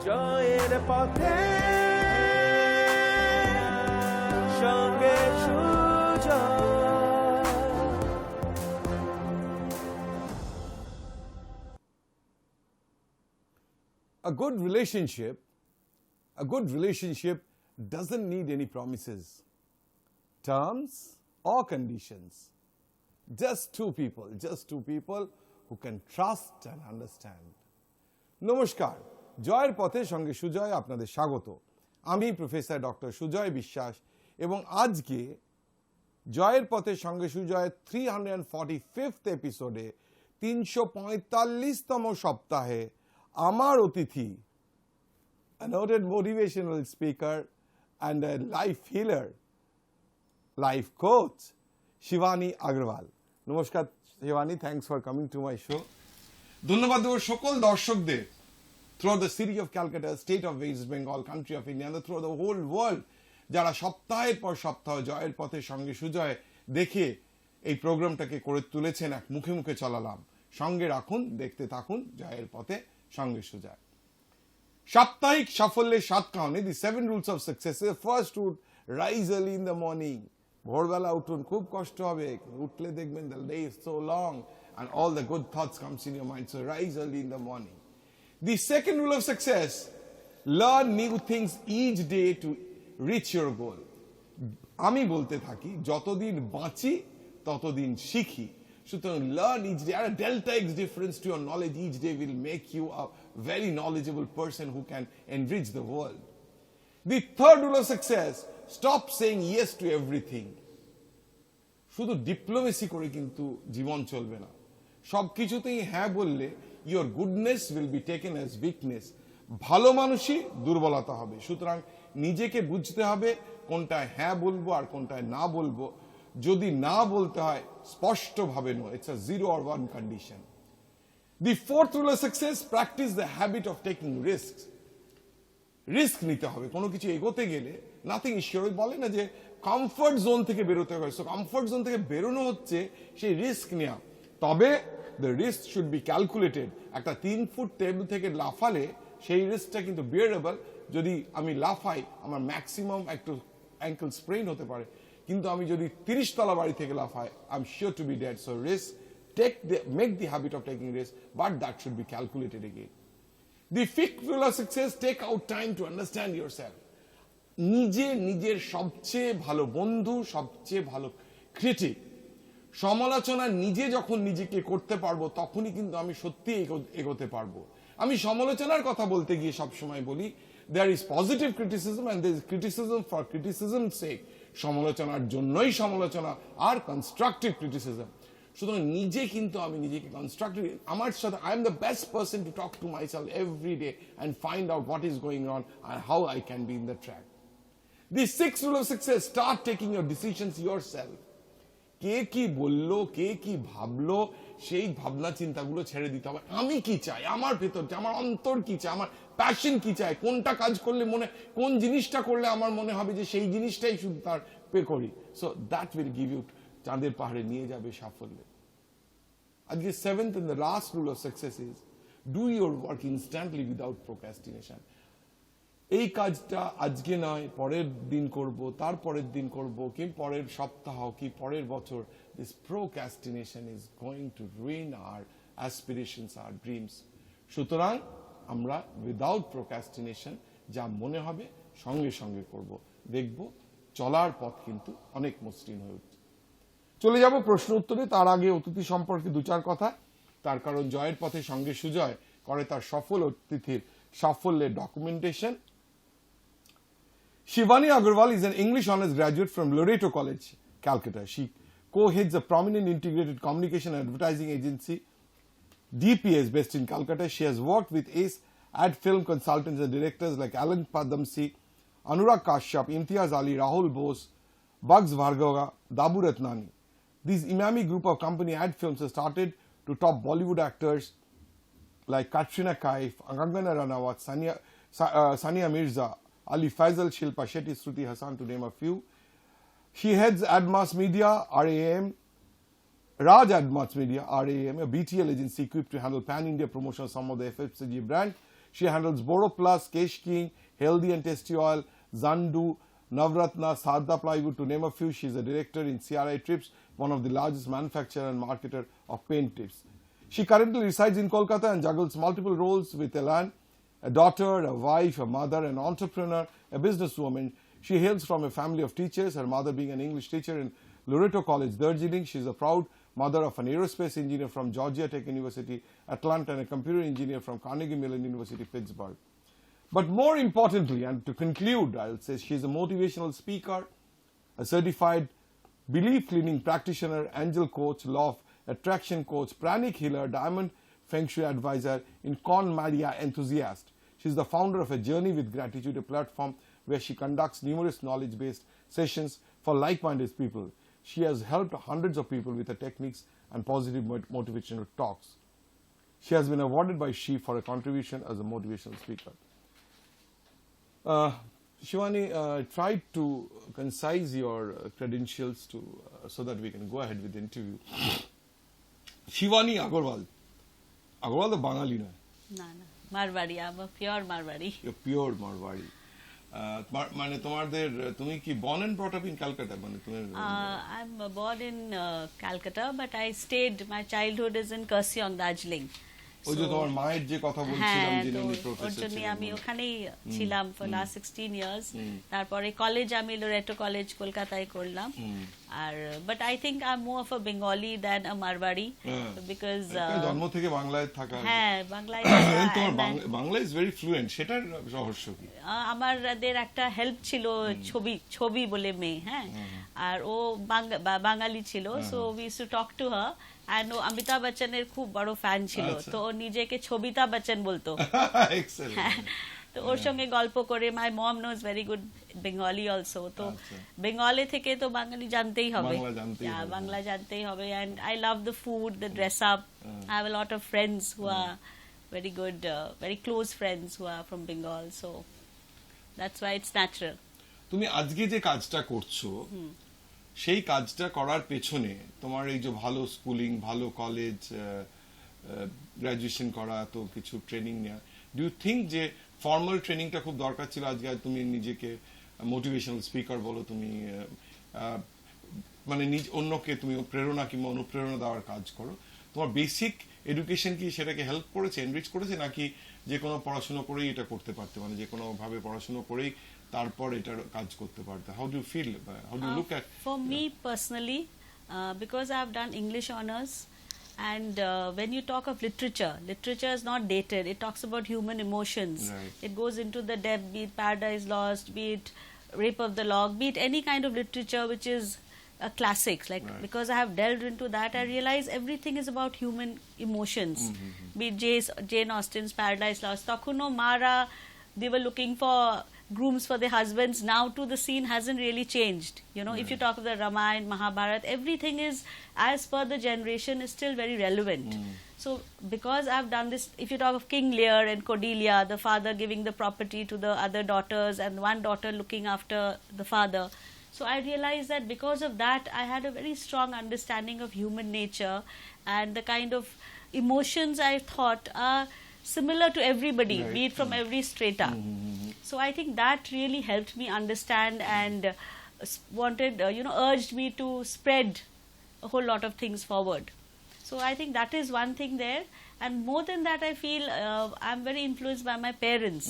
জয়ের পথে সঙ্গে Sujoy. A good relationship doesn't need any promises, terms or conditions. Just two people who can trust and understand. নমস্কার, জয়ের পথে সঙ্গে সুজয় আপনাদের স্বাগত। আমি প্রফেসর ডক্টর সুজয় বিশ্বাস এবং আজকে জয়ের পথে সঙ্গে সুজয়ের 345th এপিসোডে 345তম সপ্তাহে আমার অতিথি, a noted motivational speaker and a life healer, life coach, Shivani Agarwal. নমস্কার Shivani, thanks for coming to my show. ধন্যবাদ দেব সকল দর্শকদের throughout the city of Calcutta, state of West Bengal, country of India, and throughout the whole world, যারা সপ্তাহের পর সপ্তাহ জয়ের পথে সঙ্গে সুজয় দেখে এই প্রোগ্রামটাকে করে তুলেছেন। এক মুখে মুখে চলালাম, সঙ্গে রাখুন, দেখতে থাকুন জয়ের পথে সঙ্গে সুজয়। সাপ্তাহিক সাফল্যের 7 কারণে, দি 7 rules of success. First rule, rise early in the morning. ভোরবেলা উঠুন, খুব কষ্ট হবে, উঠলে দেখবেন the day is so long and all the good thoughts comes in your mind, so rise early in the morning. The second rule of success, learn new things each day to reach your goal. আমি বলতে থাকি যতদিন বাঁচি ততদিন শিখি, সুতরাং learn each day. A delta x difference to your knowledge each day will make you a very knowledgeable person who can enrich the world. The third rule of success, stop saying yes to everything. শুধু diplomacy করে কিন্তু জীবন চলবে না। সবকিছুতেই হ্যাঁ বললে your goodness will be taken as weakness. ভালো মানুষই দুর্বলতা হবে। সুতরাং নিজেকে বুঝতে হবে কোনটায় হ্যাঁ বলবো আর কোনটায় না বলবো। যদি না বলতে হয় স্পষ্টভাবে no, it's a 0 or 1 condition. The fourth rule of success, practice the habit of taking risk. Risk নিতে হবে কোনো কিছু এগোতে গেলে। নাথিং ইজ শিওর, বলে না যে কমফর্ট জোন থেকে বেরোতে হয়। সো কমফর্ট জোন থেকে বেরোনো হচ্ছে সেই রিস্ক নেওয়া। তবে the risk should be calculated. একটা 3 ফুট টেবিল থেকে লাফালে সেই রিস্কটা কিন্তু বিয়ারেবল। যদি আমি লাফাই আমার ম্যাক্সিমাম একটু অ্যাঙ্কেল স্প্রেইন হতে পারে, কিন্তু আমি যদি 30 তলা বাড়ি থেকে লাফাই I am sure to be dead. So risk make the habit of taking risk, but that should be calculated again. The fifth rule of success, take out time to understand yourself. নিজের সবচেয়ে ভালো বন্ধু, সবচেয়ে ভালো critic. সমালোচনা নিজে যখন নিজেকে করতে পারবো তখনই কিন্তু আমি সত্যি এগোতে পারবো। আমি সমালোচনার কথা বলতে গিয়ে সবসময় বলি there is positive criticism and there is criticism for criticism's sake. সমালোচনার জন্যই সমালোচনা আর কনস্ট্রাকটিভ ক্রিটিসিজম। সুতরাং আমি নিজেকে কনস্ট্রাকটিভ, আমার সাথে I am the best person to talk to myself every day and find out what is going on and how I can be in the track. The sixth rule of success, start taking your decisions yourself. কে কি বললো, কে কি ভাবলো, সেই ভাবনা চিন্তাগুলো ছেড়ে দিতে হবে। আমি কি চাই, আমার ভেতর, আমার অন্তর কি চাই, আমার প্যাশন কি চাই, কোনটা কাজ করলে কোন জিনিসটা করলে আমার মনে হবে যে সেই জিনিসটাই শুধু তার পে করি। So that will give you, চাঁদের পাহাড়ে নিয়ে যাবে সাফল্যে। আজকে seventh and the last rule of success is do your work instantly without procrastination. এই কাজটা আজকে নয় পরের দিন করব, তার পরের দিন করব, কি পরের সপ্তাহ, কি পরের বছর। This procrastination is going to ruin our aspirations, our dreams. সুতরাং আমরা উইদাউট প্রোক্রাস্টিনেশন যা মনে হবে সঙ্গে সঙ্গে করব, দেখব চলার পথ কিন্তু অনেক মসৃণ হয়ে উঠছে। চলে যাব প্রশ্ন উত্তরে। তার আগে অতিথি সম্পর্কে 2-4 কথা। তার কারণ জয়ের পথে সঙ্গে সুজয় করে তার সফল অতিথির সাফল্যের documentation. Shivani Agarwal is an English honors graduate from Loreto College, Calcutta. She co-heads a prominent integrated communication and advertising agency, DPS, based in Calcutta. She has worked with ace ad film consultants and directors like Alan Padamsi, Anurag Kashyap, Imtiaz Ali, Rahul Bose, Bugs Bhargava, Dabu Ratnani. This Imami group of company ad films has started to top Bollywood actors like Katrina Kaif, Kangana Ranawat, Sania Mirza, Ali Faisal, Shilpa Shetty, Shruti Hassan, to name a few. She heads Admas Media, RAM, Raj Admas Media, RAM, a BTL agency equipped to handle pan-India promotion of some of the FMCG brand. She handles Boro Plus, Kesh King, Healthy and Tasty Oil, Zandu, Navratna, Sadda Plywood, to name a few. She is a director in CRI Trips, one of the largest manufacturer and marketer of paint tips. She currently resides in Kolkata and juggles multiple roles with Elan, a daughter, a wife, a mother, an entrepreneur, a businesswoman. She hails from a family of teachers, her mother being an English teacher in Loreto College, Darjeeling. She is a proud mother of an aerospace engineer from Georgia Tech University, Atlanta, and a computer engineer from Carnegie Mellon University, Pittsburgh. But more importantly, and to conclude, I'll say she is a motivational speaker, a certified belief cleaning practitioner, angel coach, law of attraction coach, pranic healer, diamond feng shui advisor, in Con Maria enthusiast. She is the founder of A Journey with Gratitude, a platform where she conducts numerous knowledge-based sessions for like-minded people. She has helped hundreds of people with her techniques and positive motivational talks. She has been awarded by She for a contribution as a motivational speaker. Shivani, tried to concise your credentials so that we can go ahead with the interview. Shivani Agarwal. Agarwal the Bangali na? No, Marwari. I'm a pure Marwari. You're pure Marwari. মানে তোমাদের তুমি কি born and brought up in Calcutta? মানে তুমি I'm born in Calcutta, but I stayed. My childhood is in Kurseong, Darjeeling. ওই যে তোমার মায়ের যে কথা বলছিলাম যিনি উনি ওর প্রফেসর জন্য ছিলেন আমি ওখানেই ছিলাম for last 16 years. তারপরে কলেজ আমি লোরেটো কলেজ কলকাতায় করলাম। আর but I think I'm more of a Bengali than a Marwari because জন্ম থেকে বাংলায় থাকা। হ্যাঁ বাংলায় তোমার বাংলা is very fluent, সেটার রহস্য কি? আমাদের একটা হেল্প ছিল ছবি বলে মেয়ে, হ্যাঁ, আর ও বাঙালি ছিল, so we used to talk to her and ও অমিতাভ বচ্চনের খুব বড় ফ্যান ছিল, তো ও নিজেকে ছবিতা বচ্চন বলতো। তো ওর সঙ্গে গল্প করে, my mom knows very good Bengali also, তো বেঙ্গলি থেকে তো বাঙালি জানতেই হবে, বাংলা জানতেই হবে। and I love the food, the dress up. I have a lot of friends who are very good, very close friends who are from Bengal, so that's why it's natural. তুমি আজকে যে কাজটা করছো সেই কাজটা করার পেছনে তোমার এই যে ভালো স্কুলিং, ভালো কলেজ, গ্রাজুয়েশন করা, তো কিছু ট্রেনিং নেওয়া, ডু ইউ থিঙ্ক যে ফর্মাল ট্রেনিংটা খুব দরকার ছিল? আজকে তুমি নিজেকে মোটিভেশনাল স্পিকার বলো, তুমি মানে অন্যকে তুমি প্রেরণা কিংবা অনুপ্রেরণা দেওয়ার কাজ করো, তোমার বেসিক এডুকেশন কি সেটাকে হেল্প করেছে, এনরিচ করেছে, নাকি যে কোনো পড়াশোনা করেই এটা করতে পারতে, মানে যে কোনো ভাবে পড়াশোনা করেই তারপর এটার কাজ করতে পারতে? How do feel, how do look at? For me personally, because I have done English honors, and when you talk of literature is not dated. It talks about human emotions. Right. It goes into the depth, be it Paradise Lost, be it Rape of the Lock, be it any kind of literature which is a classics, like right. Because I have delved into that, I realize everything is about human emotions. Be it Jane Austen's Paradise Lost, Takuno Mara, they were looking for grooms for their husbands. Now too the scene hasn't really changed, you know. If you talk of the Ramayana, Mahabharata, everything is as per the generation is still very relevant. So because I've done this, if you talk of King Lear and Cordelia, the father giving the property to the other daughters and one daughter looking after the father, so I realized that because of that I had a very strong understanding of human nature, and the kind of emotions I thought are similar to everybody, right. Be it from every strata. So I think that really helped me understand and wanted, urged me to spread a whole lot of things forward. So I think that is one thing there, and more than that I feel I'm very influenced by my parents.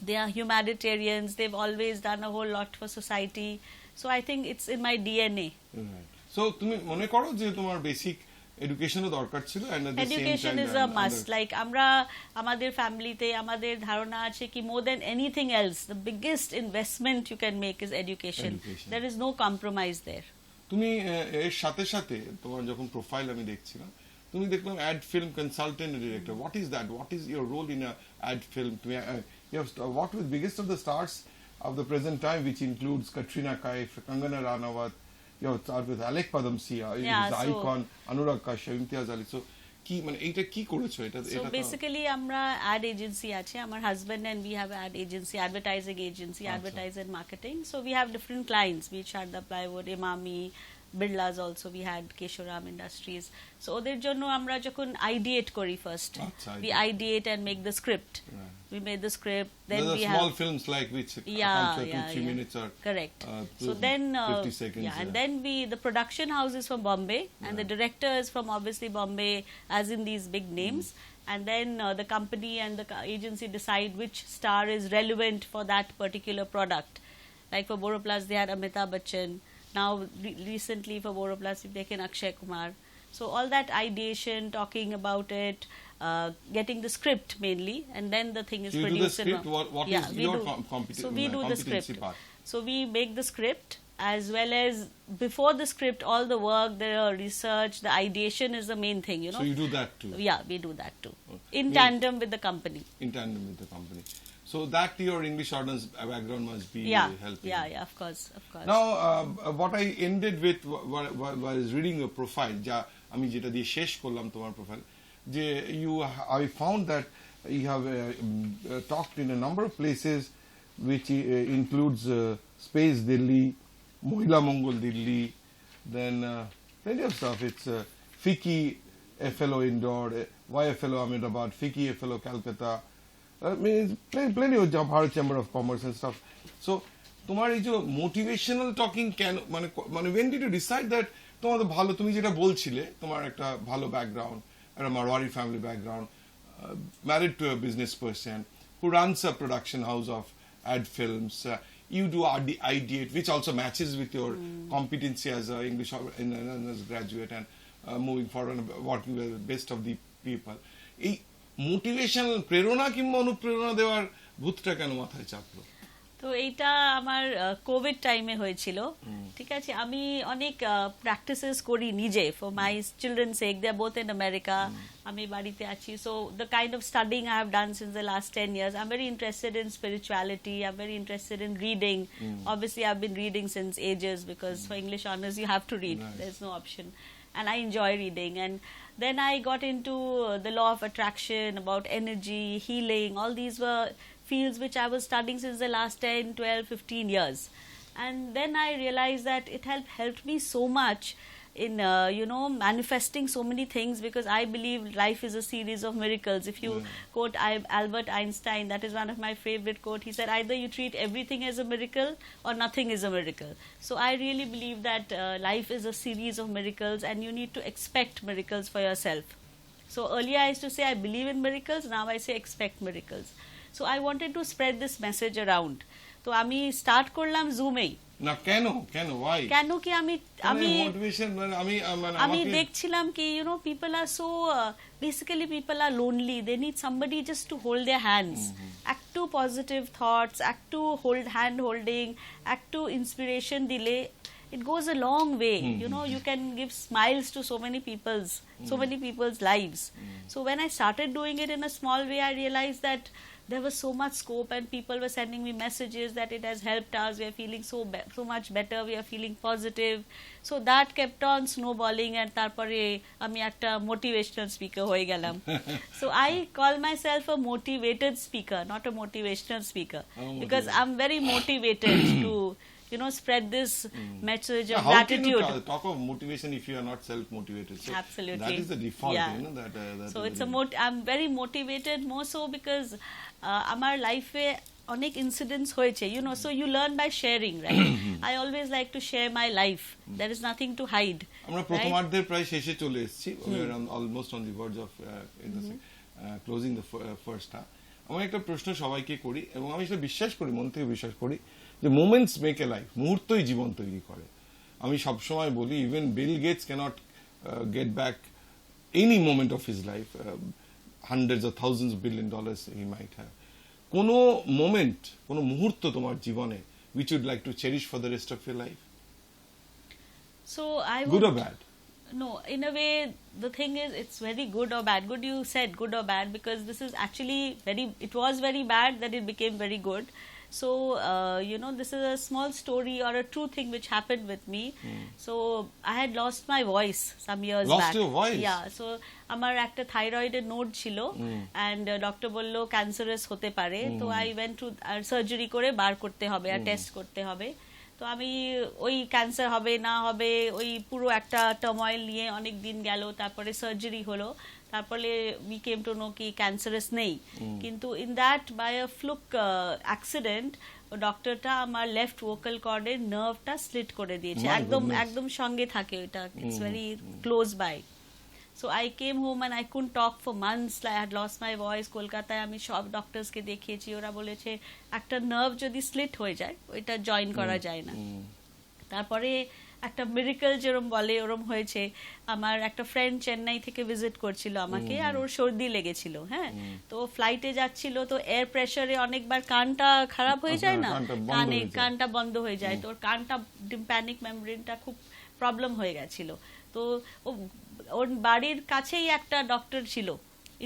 They are humanitarians, they've always done a whole lot for society, so I think it's in my DNA. Right. So তুমি মনে করো যে তোমার basic এডুকেশনও দরকার ছিল? Education is a must, like আমরা আমাদের ফ্যামিলিতে আমাদের ধারণা আছে কি more than anything else the biggest investment you can make is education, there is no compromise there. তুমি এর সাথে সাথে তোমার যখন প্রোফাইল আমি দেখছিলাম, তুমি দেখলাম ad film consultant director. What is that? What is your role in ad film? তুমি you have worked with biggest of the stars of the present time, which includes Katrina Kaif, Kangana Ranaut. You have started with Alec Padamsia, icon, Anurag Kashyap, Imtiaz Ali. So কি মানে এইটা কি করেছো? এটা basically আমরা add agency আছে, আমার husband and we have ad agency, advertising agency, advertise and marketing. So we have different clients, be it Sharda Plywood, Imami, Birlas also we had Keshoram Industries. So ওদের জন্য আমরা যখন ideate করি first, we ideate and make the script. We made the script. Then Those we are small have films like which yeah, comes for yeah, 2-3 minutes or correct. So 50 then seconds. yeah, and then the production house is from Bombay, and the director is from obviously Bombay, as in these big names. And then the company and the agency decide which star is relevant for that particular product. Like for Boroplus, they had Amitabh Bachchan. Now, recently for Boroplus, we've taken Akshay Kumar. So all that ideation, talking about it, getting the script mainly, and then the thing is So you produced. do the script. What is your competency? So we do the script. Part? So we make the script, as well as before the script, all the work, the research, the ideation is the main thing, you know. So you do that too? Yeah, we do that too. In tandem with the company. In tandem with the company. So that your English audience background must be helping. Yeah, of course. Now, what I ended with was reading your profile. আমি যেটা দিয়ে শেষ করলাম তোমার profile, যে I found that you have talked in a number of places, which includes Space Delhi, Mohila Mongol Delhi, then plenty of stuff. It's FICCI FLO Indore, YFLO Ahmedabad, FICCI FLO Calcutta. I mean, plenty of job, Bharat Chamber of Commerce and stuff. So, তোমার এই যে motivational talking কেন, মানে when did you decide that তোমার তো ভালো, তুমি যেটা বলছিলে তোমার একটা ভালো ব্যাকগ্রাউন্ড, একটা Marwari family background, married to a business person who runs a production house of ad films, you do ideate, which also matches with your competency as an English as graduate and moving forward and working with the best of the people. এই motivational প্রেরণা কিংবা অনুপ্রেরণা দেওয়ার ভূতটা কেন মাথায় চাপলো? তো এইটা আমার কোভিড টাইমে হয়েছিল, ঠিক আছে। আমি অনেক প্র্যাকটিসেস করি নিজে for my children sake, they are both in America, আমি বাড়িতে আছি। So the kind of studying I have done since the last 10 years, I am very interested in spirituality, I am very interested in reading. Obviously I've been reading since ages, because for English honors you have to read, there's no option, and I enjoy reading. And then I got into the law of attraction, about energy, healing. All these were fields which I was studying since the last 10, 12, 15 years. And then I realized that it helped me so much in manifesting so many things, because I believe life is a series of miracles. If you quote Albert Einstein, that is one of my favorite quote. He said, either you treat everything as a miracle or nothing is a miracle. So I really believe that life is a series of miracles, and you need to expect miracles for yourself. So earlier I used to say I believe in miracles, now I say expect miracles. So I wanted to spread this message around. তো আমি start করলাম জুমেই। না কেন why? কেন কি আমি motivation আমি দেখছিলাম কি people are so basically people are lonely, they need somebody just to hold their hands, act to positive thoughts, act to hand holding, act to inspiration dile, it goes a long way. You can give smiles to so many people's lives. So when I started doing it in a small way, I realized that there was so much scope, and people were sending me messages that it has helped us, we are feeling so much better, we are feeling positive. So that kept on snowballing, and tarpore ami ekta motivational speaker hoye gelam. So I call myself a motivated speaker, not a motivational speaker, because I'm very motivated to spread this message of gratitude. How can you talk of motivation if you are not self-motivated? So absolutely, that is the default. So it's I'm very motivated, more so because amar life e onek incidents hoyeche, so you learn by sharing, right? I always like to share my life. There is nothing to hide. আমরা প্রথমার্ধের প্রায় শেষে চলে এসেছি, we are almost on the verge of closing the first half. আমি একটা প্রশ্ন সবাইকে করি, এবং আমি সেটা বিশ্বাস করি, মন থেকে বিশ্বাস করি, যে মোমেন্টস মেক এ লাইফ, মুহূর্তই জীবন তৈরি করে। আমি সবসময় বলি, even Bill Gates can't get back any moment of his life, hundreds of thousands billion dollars he might have. কোনো মোমেন্ট, কোনো মুহূর্ত তোমার জীবনে which you'd like to cherish for the rest of your life? So I would, good or bad? No, in a way the thing is, it's very good or bad. Good, you said good or bad, because this is actually it was very bad that it became very good. So this is a small story or a true thing which happened with me. So I had lost my voice some years back. Lost your voice? Yeah, so আমার একটা থাইরয়েডের node ছিল, and doctor বলল cancerous হতে পারে। তো I went to surgery করে বার করতে হবে আর টেস্ট করতে হবে। তো আমি ওই ক্যান্সার হবে না হবে ওই পুরো একটা টার্ময়েল নিয়ে অনেক দিন গেল, তারপরে সার্জারি হলো, তারপরে উই কেম টু নো কি ক্যান্সারাস নেই। কিন্তু in that by a fluke accident ডক্টরটা আমার লেফট ভোকাল কর্ডের নার্ভটা স্লিট করে দিয়েছে, একদম সঙ্গে থাকে ওইটা, it's very close by. So I came home and I couldn't talk for months. I had lost my voice. কলকাতায় আমি সব ডক্টরসকে দেখিয়েছি, ওরা বলেছে একটা নার্ভ যদি স্লিট হয়ে যায় ওইটা জয়েন করা যায় না। তারপরে একটা মিরাকল যেরকম বলে ওরম হয়েছে। আমার একটা ফ্রেন্ড চেন্নাই থেকে ভিজিট করছিল আমাকে, আর ওর সর্দি লেগেছিল, হ্যাঁ, তো ফ্লাইটে যাচ্ছিল, তো এয়ার প্রেসারে অনেকবার কানটা খারাপ হয়ে যায় না, কানটা বন্ধ হয়ে যায়, তো ওর কানটা টিম্প্যানিক মেমব্রেনটা খুব প্রবলেম হয়ে গেছিল। তো ওর বাড়ির কাছেই একটা ডক্টর ছিল,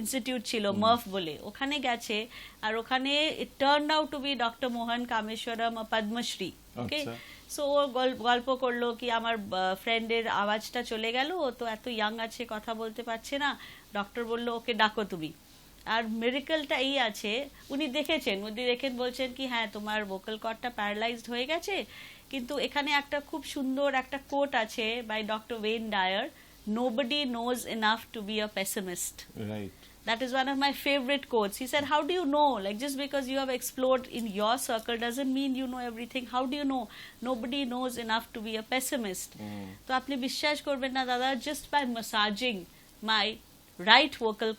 ইনস্টিটিউট ছিল মার্ফ বলে, ওখানে গেছে, আর ওখানে it turned out to be doctor Mohan Kameshwaram Padmashri. Okay, so ও গল্প করলো কি আমার ফ্রেন্ডের আওয়াজটা চলে গেল, ও তো এত ইয়াং আছে, কথা বলতে পারছে না, ডক্টর বললো ওকে ডাকো তুমি। আর মিরাকলটা এই আছে, উনি দেখেন বলছেন কি হ্যাঁ তোমার ভোকাল কর্ডটা প্যারালাইজড হয়ে গেছে, কিন্তু এখানে একটা খুব সুন্দর একটা কোট আছে by doctor Wayne Dyer, nobody knows enough to be a pessimist. Right. That is one of my favorite quotes. He said, how do you know? Like, just because you have explored in your circle doesn't mean you know everything. How do you know? Nobody knows enough to be a pessimist. তো আপনি বিশ্বাস করবেন না দাদা, just by massaging my right vocal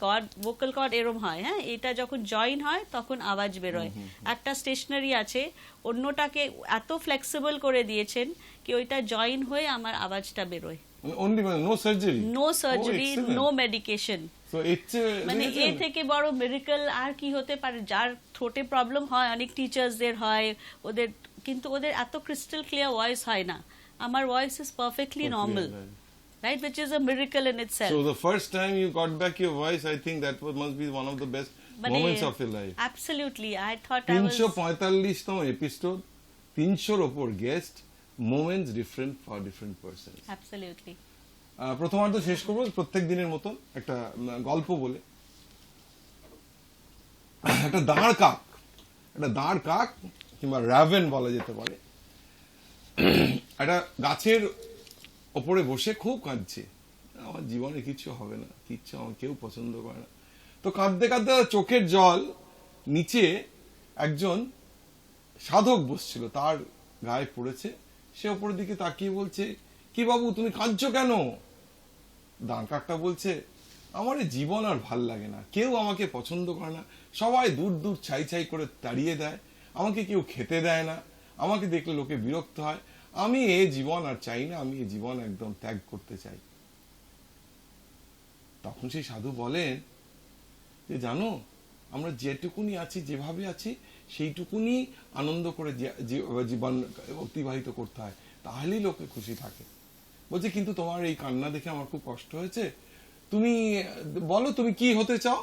cord এরম হয়, হ্যাঁ, এটা যখন জয়েন হয় তখন আওয়াজ বেরোয়। একটা স্টেশনারি আছে, অন্যটাকে এত ফ্লেক্সিবল করে দিয়েছেন কি ওইটা জয়েন হয়ে আমার আওয়াজটা বেরোয়। Only no surgery. No surgery, no medication. So it's মানে এর থেকে বড় মিরাকল আর কি হতে পারে? যার থ্রোটে প্রবলেম হয়, অনেক টিচার্সদের হয়, ওদের কিন্তু ওদের এত ক্রিস্টাল ক্লিয়ার ভয়েস হয় না, আমার voice is perfectly normal, right, which is a miracle in itself. So the first time you got back your voice, I think that must be one of the best moments of your life. Absolutely, I thought I was 345তম episode, 300 ওপর guest, moments different for different persons. Absolutely. প্রথমার্ধ শেষ করবো প্রত্যেক দিনের মতন একটা গল্প বলে। একটা দাঁড় কাক কিংবা র্যাভেন বলা যেতে পারে, একটা গাছের ওপরে বসে খুব কাঁদছে, আমার জীবনে কিছু হবে না, কিচ্ছু আমার কেউ পছন্দ করে না। তো কাঁদতে কাঁদতে চোখের জল নিচে একজন সাধক বসছিল, তার গায়ে পড়েছে, সে ওপরের দিকে তাকিয়ে বলছে, কি বাবু তুমি কাঁদছো কেন? দাঁড় কাকটা বলছে, আমার এই জীবন আর ভাল লাগে না, কেউ আমাকে পছন্দ করে না, সবাই দূর দূর ছাই ছাই করে তাড়িয়ে দেয়, আমাকে কেউ খেতে দেয় না, আমাকে দেখলে লোকে বিরক্ত হয়, আমি এই জীবন আর চাই না, আমি এই জীবন একদম ত্যাগ করতে চাই। তখন সেই সাধু বলেন যে জানো, আমরা যেটুকুনি আছি, যেভাবে আছি, সেইটুকুনি আনন্দ করে জীবন অতিবাহিত করতে হয়, তাহলেই লোকে খুশি থাকে। বলছে কিন্তু তোমার এই কান্না দেখে আমার খুব কষ্ট হয়েছে, তুমি বলো তুমি কি হতে চাও,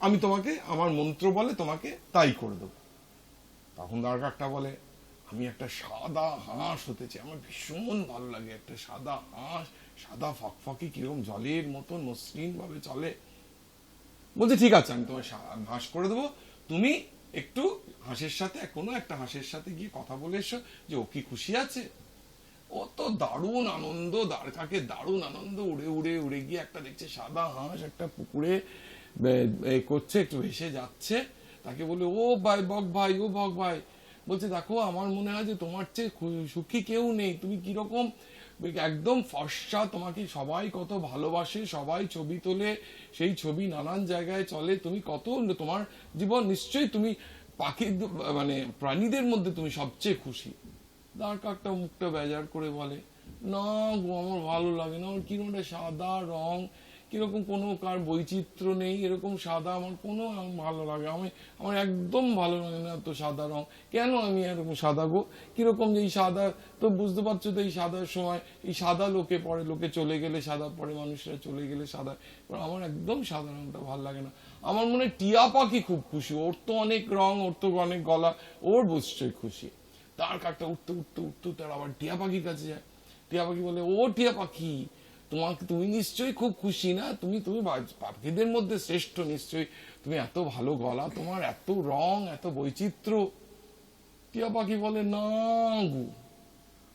আমি তোমাকে আমার মন্ত্র বলে তোমাকে তাই করে দেবো। তখন দাঁড় কাকটা বলে, আমি একটা সাদা হাঁস হতে চাই, আমার ভীষণ ভালো লাগে একটা সাদা হাঁস, সাদা ফকফকি কিরকম জলের মতন মসৃণ ভাবে চলে। বলছে ঠিক আছে, আমি তোমার হাঁস করে দেবো, তুমি একটু হাঁসের সাথে, কোনো একটা হাঁসের সাথে গিয়ে কথা বলে এসো যে ও কি খুশি আছে। ও তো দারুণ আনন্দ, দাঁড় কাকে দারুণ আনন্দ, উড়ে উড়ে উড়ে গিয়ে একটা দেখছে সাদা হাঁস একটা পুকুরে করছে, একটু ভেসে যাচ্ছে, তাকে বলে ও ভাই বক ভাই, ও বক ভাই, বলছে দেখো আমার মনে হয় যে তোমার চেয়ে সুখী কেউ নেই, তুমি কিরকম একদম ফর্সা, তোমাকে সবাই কত ভালোবাসে, সবাই ছবি তোলে, সেই ছবি নানান জায়গায় চলে, তুমি কত, তোমার জীবন নিশ্চয়ই তুমি পাখি মানে প্রাণীদের মধ্যে তুমি সবচেয়ে খুশি। দাঁড় কাকটা মুখটা বেজার করে বলে, না গো আমার ভালো লাগে না, আমার কিরকম একটা সাদা রং, কিরকম কোনো কার বৈচিত্র্য নেই, এরকম সাদা আমার কোনো ভালো লাগে, আমার একদম ভালো লাগে না তো সাদা রং, কেন আমি এরকম সাদা গো, কিরকম যে এই সাদা, তো বুঝতে পারছো তো এই সাদার সময় এই সাদা লোকে পরে, লোকে চলে গেলে সাদা পরে, মানুষরা চলে গেলে সাদা, আমার একদম সাদা রংটা ভালো লাগে না। আমার মনে হয় টিয়া পাখি খুব খুশি, ওর তো অনেক রং, ওর তো অনেক গলা, ওর নিশ্চয়ই খুশি। তার কাকটা উঠতে উঠতে উঠতে তার আবার টিয়া পাখির কাছে যায়, টিয়া পাখি বলে, ও টিয়া পাখি তুমি নিশ্চয়ই খুব খুশি না, তুমি পাখিদের মধ্যে শ্রেষ্ঠ নিশ্চয়ই, তুমি এত ভালো গলা, তোমার এত রং, এত বৈচিত্র্য। টিয়া পাখি বলে, না গো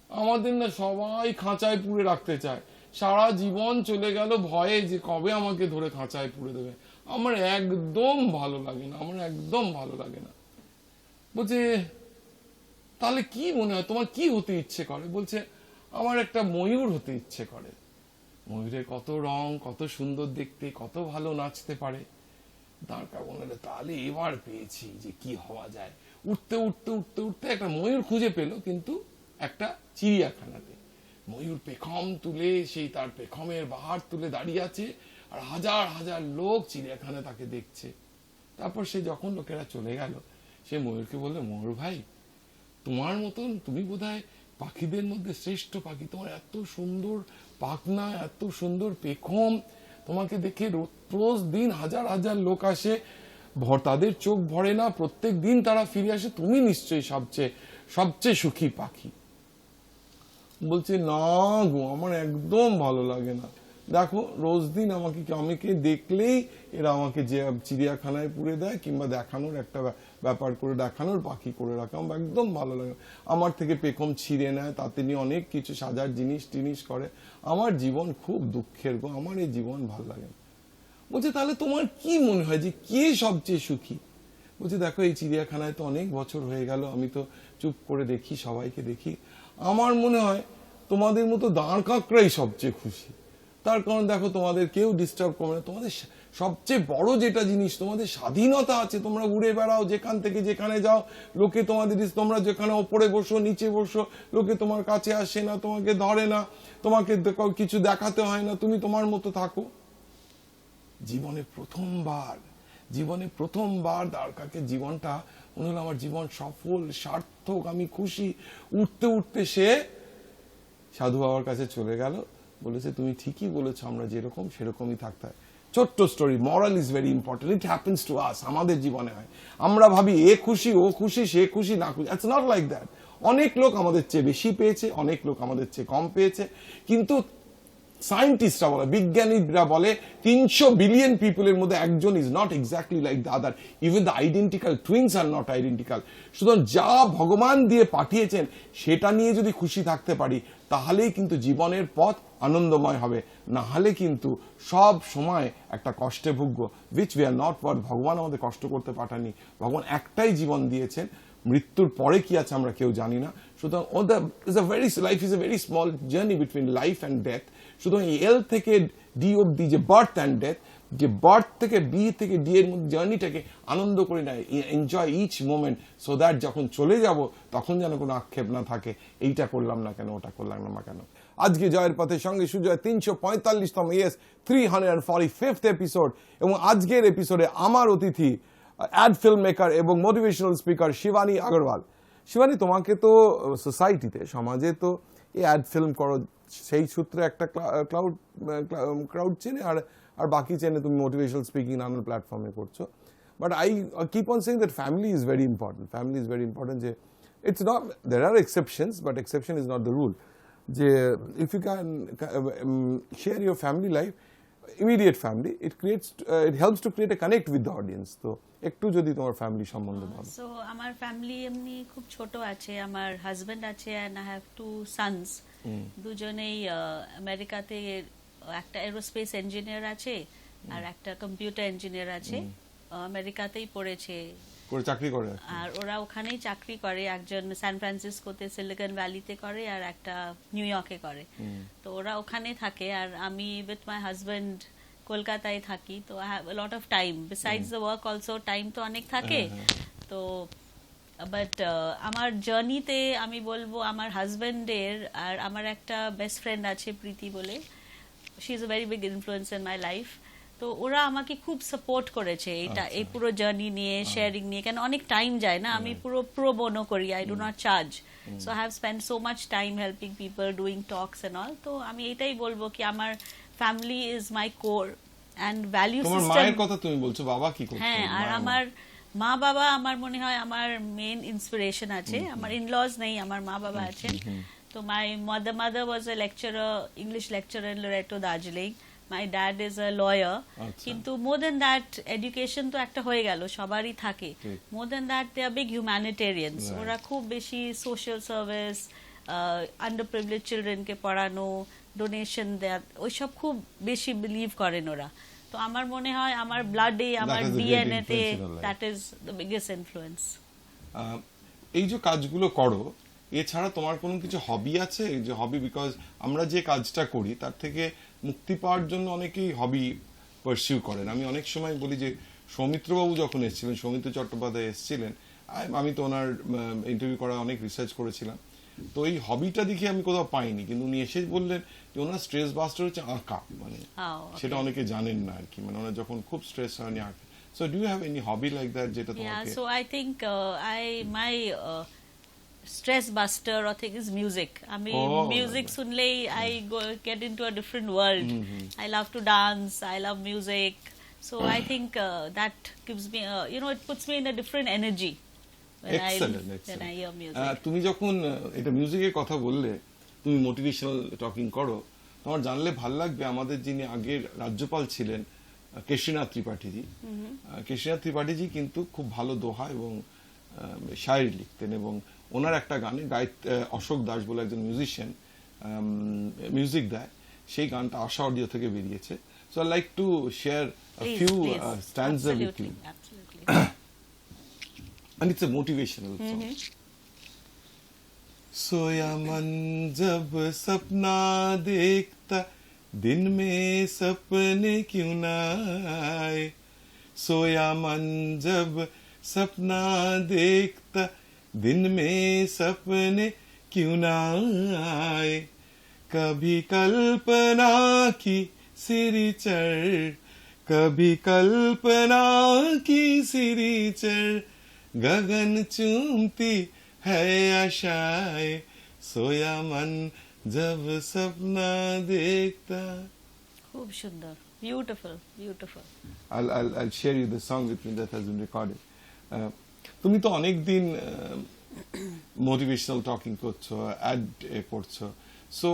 আমাদের না সবাই খাঁচায় পুরে রাখতে চায়, সারা জীবন চলে গেল ভয়ে যে কবে আমাকে ধরে খাঁচায় পুরে দেবে। আমার একদম ভালো লাগে না, আমার একদম ভালো লাগে না। বলছে তাহলে কি মনে হয় তোমার, কি হতে ইচ্ছে করে? বলছে আমার একটা ময়ূর হতে ইচ্ছে করে। ময়ূরের কত রং, কত সুন্দর দেখতে, কত ভালো নাচতে পারে। দাঁড়কা বললে তাহলে এবার পেয়েছি যে কি হওয়া যায়। উঠতে উঠতে উঠতে উঠতে একটা ময়ূর খুঁজে পেল, কিন্তু একটা চিড়িয়াখানাতে। ময়ূর পেখম তুলে, সেই তার পেখমের বাহার তুলে দাঁড়িয়ে আছে, আর হাজার হাজার লোক চিড়িয়াখানা তাকে দেখছে। তারপর সে যখন লোকেরা চলে গেল, সে ময়ূরকে বললো, ময়ূর ভাই তোমার মতন, তুমি বোধহয় পাখিদের মধ্যে শ্রেষ্ঠ পাখি, তোমার এত সুন্দর পাখনা, এত সুন্দর পেখম, তোমাকে দেখে রোজ দিন হাজার হাজার লোক আসে, তাদের চোখ ভরে না, প্রত্যেক দিন তারা ফিরে আসে, তুমি নিশ্চয়ই সবচেয়ে সবচেয়ে সুখী পাখি। বলছে না গো, আমার একদম ভালো লাগে না। দেখো রোজ দিন আমাকে দেখলেই এরা আমাকে যে চিড়িয়াখানায় পুরে দেয়, কিংবা দেখানোর একটা ব্যাপার করে দেখানোর পাখি করে রাখে, আমার একদম ভালো লাগে না। আমার থেকে পেখম ছিঁড়ে নেয়, তাতে নিয়ে অনেক কিছু সাজার জিনিস করে। আমার জীবন খুব দুঃখের গো, আমার এই জীবন ভালো লাগে না। বলছে তাহলে তোমার কি মনে হয় যে কে সবচেয়ে সুখী? বলছে দেখো এই চিড়িয়াখানায় তো অনেক বছর হয়ে গেল, আমি তো চুপ করে দেখি, সবাইকে দেখি, আমার মনে হয় তোমাদের মতো দাঁড় কাঁকড়াই সবচেয়ে খুশি। তার কারণ দেখো তোমাদের কেউ ডিস্টার্ব করে না, তোমাদের সবচেয়ে বড় যেটা জিনিস, তোমাদের স্বাধীনতা আছে, তোমরা উড়ে বেড়াও, যেখান থেকে যেখানে যাও, লোকে তোমাদের, তোমরা যেখানে ওপরে বসো নিচে বসো, লোকে তোমার কাছে আসে না, তোমাকে ধরে না, তোমাকে কিছু দেখাতে হয় না, তুমি তোমার মতো থাকো। জীবনে প্রথমবার দ্বারকাকে জীবনটা মনে হলো আমার জীবন সফল, সার্থক, আমি খুশি। উঠতে উঠতে সে সাধু বাবার কাছে চলে গেল, বলেছে তুমি ঠিকই বলেছো, আমরা যেরকম সেরকমই থাকতে হয়। ছোট্ট story, moral is very important, it happens to us, আমাদের জীবনে হয়। আমরা ভাবি এ খুশি, ও খুশি, সে খুশি, না খুশি, ইটস নট লাইক দ্যাট। অনেক লোক আমাদের চেয়ে বেশি পেয়েছে, অনেক লোক আমাদের চেয়ে কম পেয়েছে, কিন্তু সায়েন্টিস্টরা বলে, বিজ্ঞানীরা বলে 300 বিলিয়ন পিপলের মধ্যে একজন is not exactly like the other, even the identical twins are not identical. সুতরাং যা ভগবান দিয়ে পাঠিয়েছেন সেটা নিয়ে যদি খুশি থাকতে পারি, তাহলেই কিন্তু জীবনের পথ আনন্দময় হবে, না হলে কিন্তু সব সময় একটা কষ্টে ভুগব, which we are not worth. ভগবান আমাদের কষ্ট করতে পাঠাননি, ভগবান একটাই জীবন দিয়েছেন, মৃত্যুর পরে কি আছে আমরা কেউ জানি না। সুতরাং life is a very small journey between life and death. সুতরাং এল থেকে ডি অব্দি যে বার্থ অ্যান্ড ডেথ, যে বার্থ থেকে বি থেকে ডি এর মধ্যে জার্নিটাকে আনন্দ করে নেয়, enjoy each moment, so that যখন চলে যাব তখন যেন কোনো আক্ষেপ না থাকে, এইটা করলাম না কেন, ওটা করলাম না কেন। আজকে জয়ের পথে সঙ্গে সুজয় 345তম, ইয়েস 345th এপিসোড। এবং আজকের এপিসোডে আমার অতিথি অ্যাড ফিল্ম মেকার এবং মোটিভেশনাল স্পিকার শিবানী আগরওয়াল। শিবানী, তোমাকে তো সোসাইটিতে, সমাজে তো এই অ্যাড ফিল্ম করো, সেই সূত্রে একটা ক্রাউড চেনে, আর বাকি চেনে তুমি মোটিভেশনাল স্পিকিং নানান প্ল্যাটফর্মে করছো। But I keep on saying that family is very important, family is very important. যে it's not, there are exceptions, but exception is not the rule. যে if you can share your family life, immediate family, it helps to create a connect with the audience. তো একটু যদি তোমার family সম্বন্ধে বলো। So আমার family এমনি খুব ছোট আছে, আমার হাজবেন্ড আছে অ্যান্ড আই হ্যাভ 2 sons। দুজনেই আমেরিকাতে, একটা এরোস্পেস ইঞ্জিনিয়ার আছে আর একটা কম্পিউটার ইঞ্জিনিয়ার আছে, আমেরিকাতেই পড়েছে, চাকরি করে, আর ওরা ওখানেই চাকরি করে। একজন সান ফ্রান্সিসকোতে সিলিকন ভ্যালিতে করে, আর একটা নিউ ইয়র্কে করে। তো ওরা ওখানে থাকে, আর আমি উইথ মাই হাজবেন্ড কলকাতায় থাকি। তো I have a lot of time besides the work, also time তো অনেক থাকে। তো বাট আমার জার্নিতে আমি বলবো আমার হাজবেন্ডের আর আমার একটা বেস্ট ফ্রেন্ড আছে প্রীতি বলে, she is a very big influence in my life. তো ওরা আমাকে খুব সাপোর্ট করেছে এই পুরো জার্নি নিয়ে, শেয়ারিং নিয়ে, কেন অনেক টাইম যায় না, আমি পুরো প্রো বোনো করি, I do not charge. So I have spend so much time helping people, doing talks and all. তো আমি এটাই বলবো কি আমার family is my core and value system. তোমার মায়ের কথা তুমি বলছো, বাবা কি করতেন? হ্যাঁ, আর আমার মা বাবা আমার মনে হয় আমার মেন ইন্সপিরেশন আছে। আমার ইনলজ নেই, আমার মা বাবা আছেন। তো মাই mother was a lecturer, English lecturer in Loreto, Darjeeling. My dad is a lawyer. কিন্তু more than that, education তো একটা হয়ে গেল, সবারই থাকে। More than that, they are big humanitarians. ওরা খুব বেশি social service, আন্ডার প্রিভিলেজ চিলড্রেনকে পড়ানো, ডোনেশন দেওয়া, ওইসব খুব বেশি বিলিভ করেন ওরা। তো আমার মনে হয় আমার ব্লাডে, আমার has a great ডিএনএ তে influence in your life. That is the biggest influence. এই যে কাজগুলো করো, এছাড়া তোমার কোনো কিছু হবি আছে? এই যে হবি, বিকজ আমরা যে কাজটা করি তার থেকে মুক্তি পাওয়ার জন্য অনেকেই হবি পারসিউ করেন। আমি অনেক সময় বলি যে সৌমিত্রবাবু যখন এসেছিলেন, সৌমিত্র চট্টোপাধ্যায় এসেছিলেন, আমি তো ওনার ইন্টারভিউ করা অনেক রিসার্চ করেছিলাম, তো এই হবিটা দেখে আমি কোথাও পাইনি, কিন্তু উনি এসে বললেন যে ওনার স্ট্রেস বাস্টার হচ্ছে আঁকা, মানে সেটা অনেকে জানেন না আর কি, মানে ওনার যখন খুব স্ট্রেস হয় উনি আঁকা। So do you have any hobby like that যেটা Yeah, তোমাকে? so I think my stress buster or thing is music. I mean, Oh, music right. sunlei I get into a different world. I love to dance. I love music. So I think that gives me, it puts me in a different energy when Excellent, when excellent. I hear music. তুমি যখন এটা মিউজিকের কথা বললে, তুমি motivational talking করো, তোমার জানলে ভাল লাগবে আমাদের যিনি আগের রাজ্যপাল ছিলেন কেশরীনাথ ত্রিপাঠীজি। কেশরীনাথ ত্রিপাঠীজি কিন্তু খুব ভালো দোহা এবং শায়রি লিখতেন, এবং ওনার একটা গানে অশোক দাস বলে একজন মিউজিশিয়ান মিউজিক দেয়, সেই গানটা আশা অডিও থেকে বেরিয়েছে। So I like to share a Please, few please. stanza with Absolutely, you, absolutely. and it's a motivational song. सोया मन जब सपना देखता, दिन में सपने क्यों ना आए, सोया मन जब सपना देखता, दिन में सपने क्यों ना आए, कभी कल्पना की सिरी चढ़, कभी कल्पना की सिरी चढ़, गगन चूमती है आशाएं, सोया मन जब सपना देखता। খুব সুন্দর, beautiful, beautiful. I'll share you the song with me that has been recorded. তুমি তো অনেক দিন মোটিভেশনাল টকিং করছো, অ্যাড করছো, so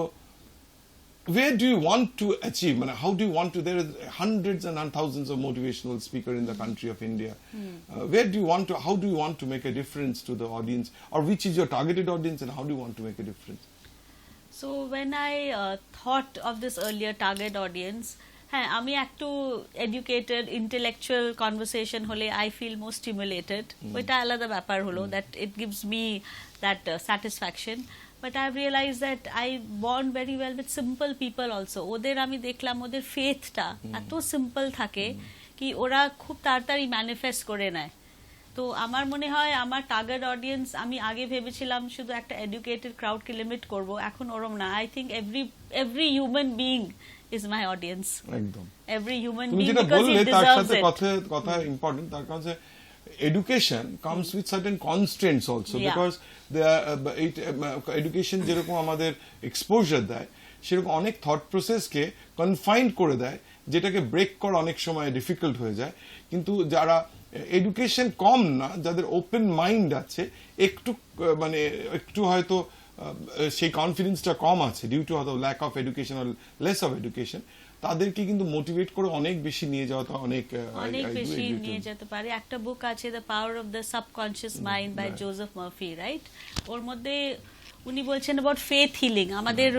where do you want to achieve, মানে how do you want to, there are hundreds and thousands of motivational speakers in the country of India, where do you want to, how do you want to make a difference to the audience, or which is your targeted audience, and how do you want to make a difference? So when I thought of this earlier target audience, হ্যাঁ, আমি একটু educated intellectual conversation হলে I feel more stimulated, ওইটা আলাদা ব্যাপার হলো, that it gives me that satisfaction. But I've realized that I bond very well with simple people also. ওদের আমি দেখলাম ওদের ফেথটা এত সিম্পল থাকে কি ওরা খুব তাড়াতাড়ি ম্যানিফেস্ট করে নেয়। তো আমার মনে হয় আমার টার্গেট অডিয়েন্স, আমি আগে ভেবেছিলাম শুধু একটা এডুকেটেড ক্রাউডকে লিমিট করব, এখন ওরম না। I think every human being is my audience, একদম এভরি হিউম্যান তুমি বিইং, যেটা বিকজ বললে ইট তার ডিজার্ভস সাথে ইট। কথা ইম্পর্টেন্ট, তার কারণ যে education comes with certain constraints also, Yeah. because education যেরকম আমাদের এক্সপোজার দেয়, সেরকম অনেক থট প্রসেসকে কনফাইন্ড করে দেয়, যেটাকে ব্রেক করা অনেক সময় ডিফিকাল্ট হয়ে যায়। কিন্তু যারা এডুকেশন কম না, যাদের ওপেন মাইন্ড আছে, মানে একটু হয়তো সেই কনফিডেন্সটা কম আছে ডিউ টু হয়তো ল্যাক অফ এডুকেশন আর লেস অফ এডুকেশন, তাদেরকে কিন্তু মোটিভেট করে অনেক বেশি নিয়ে যাওয়াটা অনেক বেশি নিয়ে যেতে পারে। একটা বুক আছে the power of the subconscious mind by Joseph Murphy, right? ওর মধ্যে উনি বলছেন অ্যাবাউট ফেথ হিলিং। আমাদের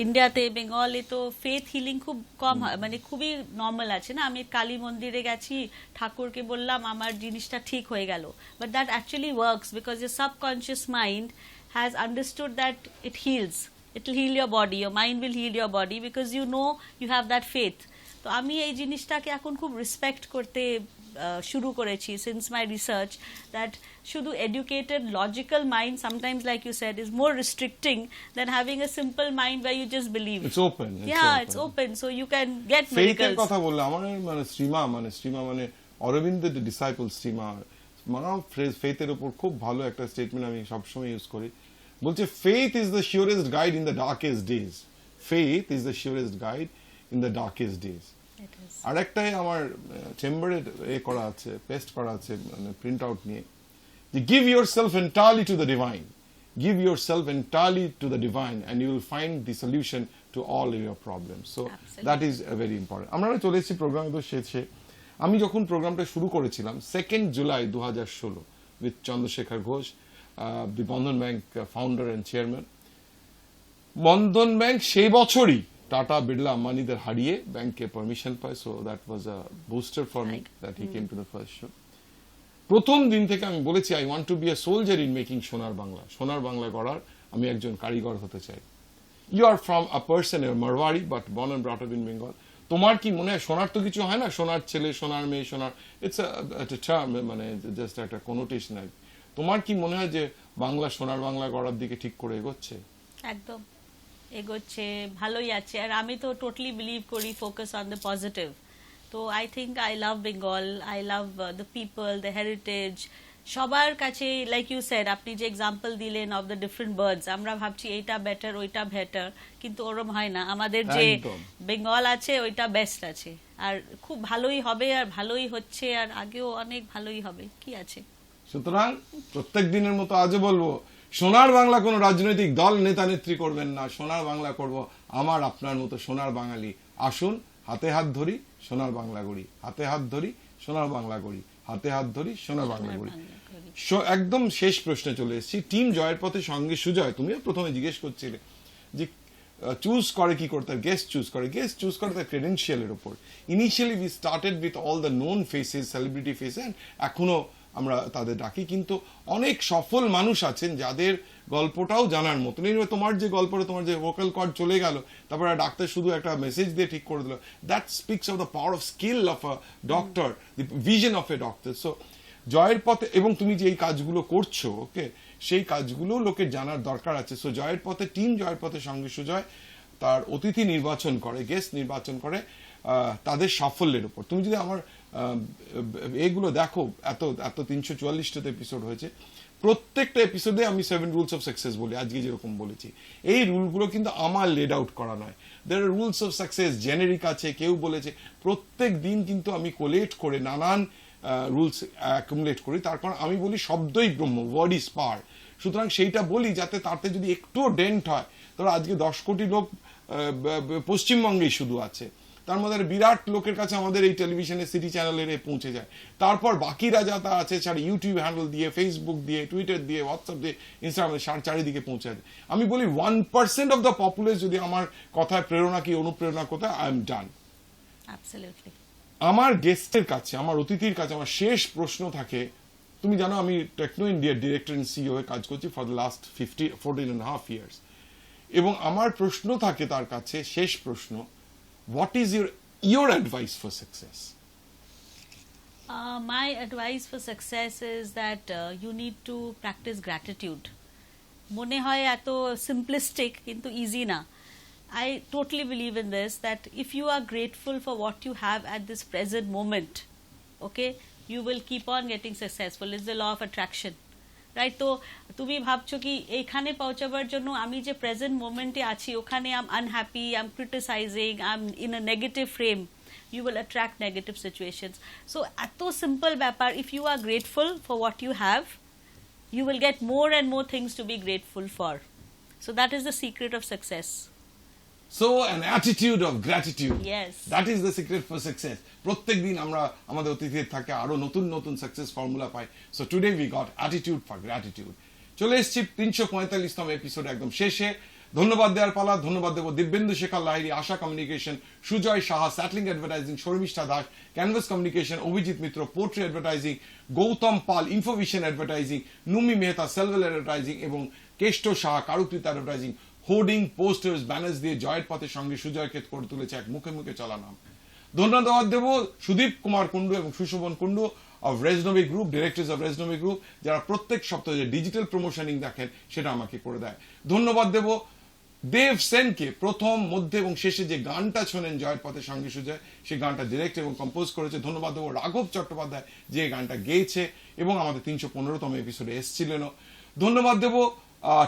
ইন্ডিয়াতে, বেঙ্গলে তো ফেথ হিলিং খুব কম হয়, মানে খুবই নর্মাল আছে না। আমি কালী মন্দিরে গেছি, ঠাকুরকে বললাম আমার জিনিসটা ঠিক হয়ে গেল, but that actually works because your subconscious mind has understood that it heals. It will heal your body, your mind will heal your body because you know you have that faith. তো আমি এই জিনিসটাকে এখন খুব respect করতে শুরু করেছি since my research, that শুধু educated logical mind sometimes, like you said, is more restricting than having a simple mind where you just believe. It's open. It's open, so you can get ফেথের miracles. কথা বললে আমার মানে শ্রীমা মানে অরবিন্দের disciple Srima, মানে ফেথের উপর খুব ভালো একটা স্টেটমেন্ট আমি সবসময় ইউজ করি, বলছে faith is the surest guide in the darkest days, faith is the surest guide in the darkest days. আর একটাই আমার চেম্বারে করা আছে, পেস্ট করা আছে, মানে প্রিন্ট আউট নিয়ে, যে give yourself entirely to the divine, give yourself entirely to the divine and you will find the solution to all your problem. So that is very important. আমরা চলে এসেছি প্রোগ্রামে তো শেষে। আমি যখন প্রোগ্রামটা শুরু করেছিলাম 2nd July 2016 with Chandrashekhar Ghosh, the Bandhan bank founder and chairman, Bandhan bank সেই বছরই টাটা বিড়লা আম্বানিদের হারিয়ে ব্যাংকে পারমিশন পায়, so that was a booster for me that he came to the first show. প্রথম দিন থেকে আমি বলেছি I want to be a soldier in making Sonar Bangla, সোনার বাংলা গড়ার আমি একজন কারিগর হতে চাই। You are from a person Marwari but born and brought up in Bengal. তোমার কি মনে হয় সোনার তো কিছু হয় না, সোনার ছেলে সোনার মেয়ে সোনার, ইটস একটা টার্ম, মানে জাস্ট একটা কোনোটেশন আর কি। তোমার কি মনে হয় যে বাংলা সোনার বাংলা গড়ার দিকে ঠিক করে এগোচ্ছে? একদম এগোচ্ছে, ভালোই আছে। আর আমি তো টোটালি বিলিভ করি ফোকাস অন দ্য পজিটিভ। তো I think I love Bengal, I love the people, the heritage. সবার কাছে লাইক ইউ সেড, আপনি যে এক্সাম্পল দিলেন অফ দ্য ডিফারেন্ট বার্ডস, আমরা ভাবছি এইটা বেটার ওইটা বেটার, কিন্তু ওরম হয় না। আমাদের যে একদম। বেঙ্গল আছে ওইটা বেস্ট আছে, আর খুব ভালোই হবে, আর ভালোই হচ্ছে, আর আগেও অনেক ভালোই হবে। কি আছে? সুতরাং প্রত্যেক দিনের মতো আজও বলবো, সোনার বাংলা কোনো রাজনৈতিক দল নেতা নেত্রী করবেন না, সোনার বাংলা করব আমার আপনার মতো সোনার বাঙালি। আসুন হাতে হাত ধরি, সোনার বাংলা গড়ি, হাতে হাত ধরি, সোনার বাংলা গড়ি, হাতে হাত ধরি, সোনার বাংলা গড়ি। একদম শেষ প্রশ্নে চলে এসেছি। টিম জয়ের পথে সঙ্গে সুজয়, তুমিও প্রথমে জিজ্ঞেস করছিলে যে চুজ করে কি করতে, গেস্ট চুজ করে তার ক্রেডেন্সিয়ালের উপর। Initially we started with all the known faces, celebrity faces, এখনো আমরা তাদের ডাকি, কিন্তু অনেক সফল মানুষ আছেন যাদের গল্পটাও জানার মতন। তোমার যে গল্পটা, তোমার যে ভোকাল কর্ড চলে গেল, তারপরে ডাক্তার শুধু একটা মেসেজ দিয়ে ঠিক করে দিল, that speaks of the power of skill of a doctor, the vision of a doctor. So জয়ের পথে, এবং তুমি যে এই কাজগুলো করছো, ওকে, সেই কাজগুলো লোকের জানার দরকার আছে। সো জয়ের পথে, টিম জয়ের পথে সঙ্গে সুজয় তার অতিথি নির্বাচন করে, গেস্ট নির্বাচন করে তাদের সাফল্যের উপর। তুমি যদি আমার এগুলো দেখো, এত 344টা এপিসোড হয়েছে, প্রত্যেকটা এপিসোডে আমি 7 রুলস অফ সাকসেস বলি, আজকে যেরকম বলেছি। এই রুলগুলো কিন্তু আমার লেড আউট করা নয়, দের আর রুলস অফ সাকসেস জেনেরিক আছে, কেউ বলেছে। প্রত্যেক দিন কিন্তু আমি কোলেট করে নানান রুলস অ্যাকুমুলেট করি, তার কারণ আমি বলি শব্দই ব্রহ্ম, ওয়ার্ড ইজ পাওয়ার। সুতরাং সেইটা বলি যাতে তাতে যদি একটুও ডেন্ট হয়, ধরো আজকে 10 কোটি লোক পশ্চিমবঙ্গেই শুধু আছে, তার মধ্যে বিরাট লোকের কাছে আমাদের এই টেলিভিশনের সিটি চ্যানেলের পৌঁছে যায়। তারপর বাকিরা যা তা আছে ছাড়া ইউটিউব হ্যান্ডেল দিয়ে, ফেসবুক দিয়ে, টুইটার দিয়ে, হোয়াটসঅ্যাপ দিয়ে, ইনস্টাগ্রামে চারিদিকে পৌঁছে যায়। আমি বলি 1% অফ দ্য পপুলেস যদি আমার কথায় প্রেরণা কি অনুপ্রেরণা কোথায়, আই এম ডান। অ্যাবসলিউটলি। আমার গেস্টের কাছে, আমার অতিথির কাছে আমার শেষ প্রশ্ন থাকে, তুমি জানো আমি টেকনো ইন্ডিয়ার ডিরেক্টর এন্ড সিইও হয়ে কাজ করছি ফর দ্য লাস্ট 14.5 years, এবং আমার প্রশ্ন থাকে তার কাছে, শেষ প্রশ্ন, what is your advice for success? My advice for success is that you need to practice gratitude. মনে হয় এত simplistic কিন্তু easy না। I totally believe in this, that if you are grateful for what you have at this present moment, okay, you will keep on getting successful. It's the law of attraction, right? তো তুমি ভাবছো কি এইখানে পৌঁছাবার জন্য আমি যে present মোমেন্টে আছি ওখানে I am unhappy, I am criticising, I am in a negative frame, you will attract negative situations. So এত সিম্পল ব্যাপার, if you are grateful for what you have, you will get more and more things to be grateful for. So that is the secret of success. So an attitude of gratitude, Yes. that is the secret for success. প্রত্যেক দিন আমরা আমাদের অতিথির থাকে আরো নতুন নতুন success formula pi. So today we got attitude for gratitude. চলে এসেছি 345তম এপিসোড একদম শেষে। ধন্যবাদ দেওয়ার পালা। ধন্যবাদ দেব দিব্যেন্দু শেখর লাহিড়ী, আশা কমিউনিকেশন, সুজয় সাহা, স্যাটলিং Advertising, Sharmistha Das, Canvas Communication, Abhijit Mitra, পোট্রি Advertising, Gautam Pal, Infovision Advertising, Numi Mehta, Selvel Advertising, এবং Keshto Saha, Karukrit Advertising. Hoarding, posters, banners দিয়ে জয়ের পথে সঙ্গে সুজয়কে করে তুলেছে এক মুখে মুখে চলা নাম। ধন্যবাদ দেব সুদীপ কুমার কুন্ডু এবং সুশোভন কুন্ডু অফ রেজনবি গ্রুপ, ডিরেক্টর্স অফ রেজনবি গ্রুপ, যারা প্রত্যেক সপ্তাহে যে ডিজিটাল প্রমোশনিং দেখেন সেটা আমাকে করে দেয়। ধন্যবাদ দেব দেব সেনকে, প্রথম, মধ্যে এবং শেষে যে গানটা শোনেন জয়ের পথে সঙ্গে সুজয়, সেই গানটা ডিরেক্ট এবং কম্পোজ করেছে। ধন্যবাদ দেব রাঘব চট্টোপাধ্যায় যে গানটা গেয়েছে এবং আমাদের 315তম এপিসোডে এসেছিলেনও। ধন্যবাদ দেব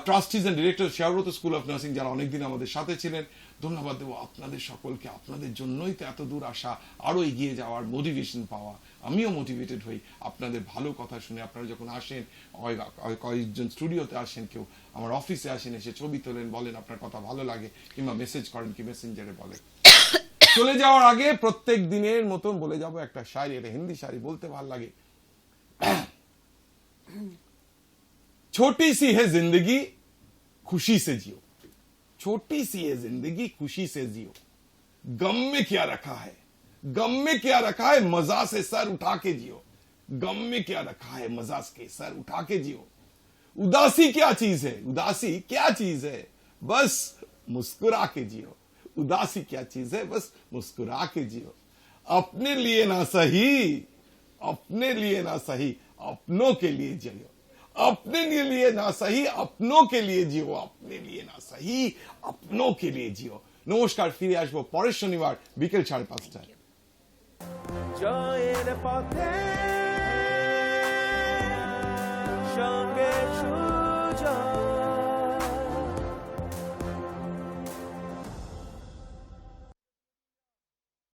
ট্রাস্টিজ এন্ড ডিরেক্টর শেয়ারব্রত স্কুল অফ নার্সিং, যারা অনেকদিন আমাদের সাথে ছিলেন। ধন্যবাদ দেব আপনাদের সকলকে, আপনাদের জন্যই তো এত দূর আসা, আরো এগিয়ে যাওয়ার, মোটিভেশন পাওয়া। আমিও মোটিভেটেড হই আপনাদের ভালো কথা শুনে। আপনারা যখন আসেন, কয়েকজন স্টুডিওতে আসেন, কেউ আমার অফিসে আসেন, এসে ছবি তোলেন, বলেন আপনার কথা ভালো লাগে, কিংবা মেসেজ করেন, কি মেসেঞ্জারে বলেন। চলে যাওয়ার আগে প্রত্যেক দিনের মতন বলে যাব একটা শায়রি, এটা হিন্দি শায়রি, বলতে ভালো লাগে। छोटी सी है जिंदगी, खुशी से जियो। छोटी सी ये जिंदगी खुशी से जियो, गम में क्या रखा है, गम में क्या रखा है, मजा से सर उठा के जियो, गम में क्या रखा है, मजा के सर उठा के जियो। उदासी क्या चीज है, उदासी क्या चीज है, बस मुस्कुरा के जियो। उदासी क्या चीज है, बस मुस्कुरा के जियो। अपने लिए ना सही, अपने लिए ना सही, अपनों के लिए जियो। अपने लिए ना सही, अपनों के लिए जियो। अपने लिए ना सही, अपनों के लिए जियो। নমস্কার, ফিরে আসবো পরের শনিবার বিকেল 5:30টায়। জয়ের পথে